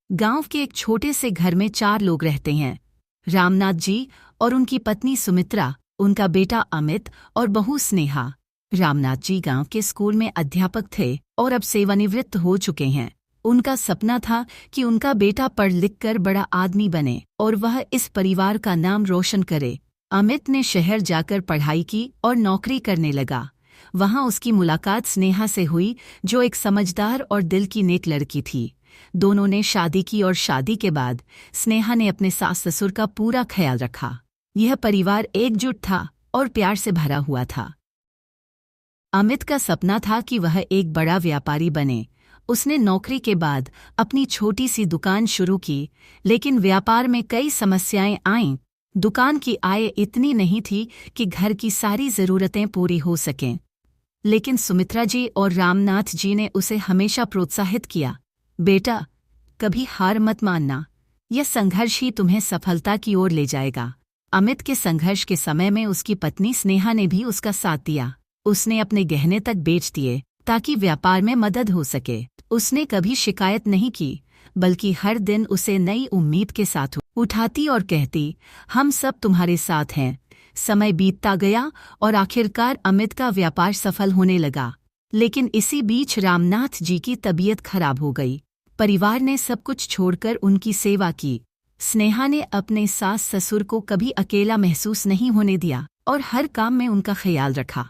गांव के एक छोटे से घर में 4 लोग रहते हैं। रामनाथ जी और उनकी पत्नी सुमित्रा, उनका बेटा अमित और बहू स्नेहा। रामनाथ जी गांव के स्कूल में अध्यापक थे और अब सेवानिवृत्त हो चुके हैं। उनका सपना था कि उनका बेटा पढ़ लिख कर बड़ा आदमी बने और वह इस परिवार का नाम रोशन करे। अमित ने शहर जाकर पढ़ाई की और नौकरी करने लगा। वहां उसकी मुलाकात स्नेहा से हुई, जो एक समझदार और दिल की नेक लड़की थी। दोनों ने शादी की और शादी के बाद स्नेहा ने अपने सास ससुर का पूरा ख्याल रखा। यह परिवार एकजुट था और प्यार से भरा हुआ था। अमित का सपना था कि वह एक बड़ा व्यापारी बने। उसने नौकरी के बाद अपनी छोटी सी दुकान शुरू की, लेकिन व्यापार में कई समस्याएं आईं। दुकान की आय इतनी नहीं थी कि घर की सारी ज़रूरतें पूरी हो सकें। लेकिन सुमित्रा जी और रामनाथ जी ने उसे हमेशा प्रोत्साहित किया। बेटा, कभी हार मत मानना, यह संघर्ष ही तुम्हें सफलता की ओर ले जाएगा। अमित के संघर्ष के समय में उसकी पत्नी स्नेहा ने भी उसका साथ दिया। उसने अपने गहने तक बेच दिए ताकि व्यापार में मदद हो सके। उसने कभी शिकायत नहीं की, बल्कि हर दिन उसे नई उम्मीद के साथ उठाती और कहती, हम सब तुम्हारे साथ हैं। समय बीतता गया और आखिरकार अमित का व्यापार सफल होने लगा। लेकिन इसी बीच रामनाथ जी की तबीयत खराब हो गई। परिवार ने सब कुछ छोड़कर उनकी सेवा की। स्नेहा ने अपने सास ससुर को कभी अकेला महसूस नहीं होने दिया और हर काम में उनका ख्याल रखा।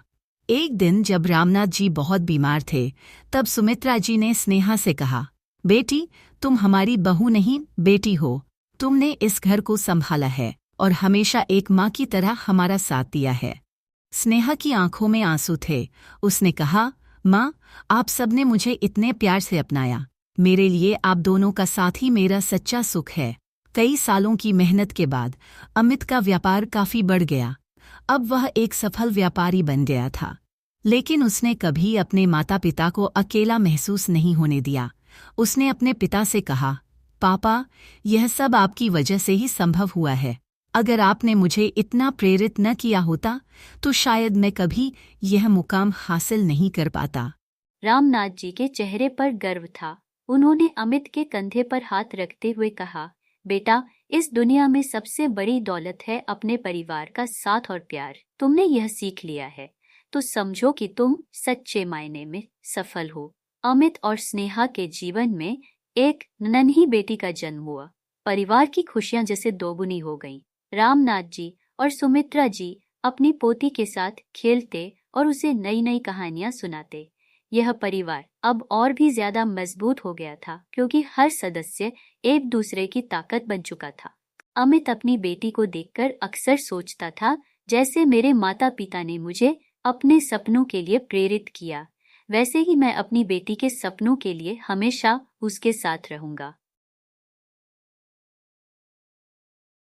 एक दिन जब रामनाथ जी बहुत बीमार थे, तब सुमित्रा जी ने स्नेहा से कहा, बेटी, तुम हमारी बहू नहीं, बेटी हो। तुमने इस घर को संभाला है और हमेशा एक माँ की तरह हमारा साथ दिया है। स्नेहा की आंखों में आंसू थे। उसने कहा, माँ, आप सबने मुझे इतने प्यार से अपनाया। मेरे लिए आप दोनों का साथ ही मेरा सच्चा सुख है। कई सालों की मेहनत के बाद अमित का व्यापार काफी बढ़ गया। अब वह एक सफल व्यापारी बन गया था। लेकिन उसने कभी अपने माता पिता को अकेला महसूस नहीं होने दिया। उसने अपने पिता से कहा, पापा, यह सब आपकी वजह से ही संभव हुआ है। अगर आपने मुझे इतना प्रेरित न किया होता तो शायद मैं कभी यह मुकाम हासिल नहीं कर पाता। रामनाथ जी के चेहरे पर गर्व था। उन्होंने अमित के कंधे पर हाथ रखते हुए कहा, बेटा, इस दुनिया में सबसे बड़ी दौलत है अपने परिवार का साथ और प्यार। तुमने यह सीख लिया है तो समझो कि तुम सच्चे मायने में सफल हो। अमित और स्नेहा के जीवन में एक नन्ही बेटी का जन्म हुआ। परिवार की खुशियां जैसे दोगुनी हो गईं। रामनाथ जी और सुमित्रा जी अपनी पोती के साथ खेलते और उसे नई नई कहानियां सुनाते। यह परिवार अब और भी ज्यादा मजबूत हो गया था, क्योंकि हर सदस्य एक दूसरे की ताकत बन चुका था। अमित अपनी बेटी को देखकर अक्सर सोचता था, जैसे मेरे माता पिता ने मुझे अपने सपनों के लिए प्रेरित किया, वैसे ही मैं अपनी बेटी के सपनों के लिए हमेशा उसके साथ रहूंगा।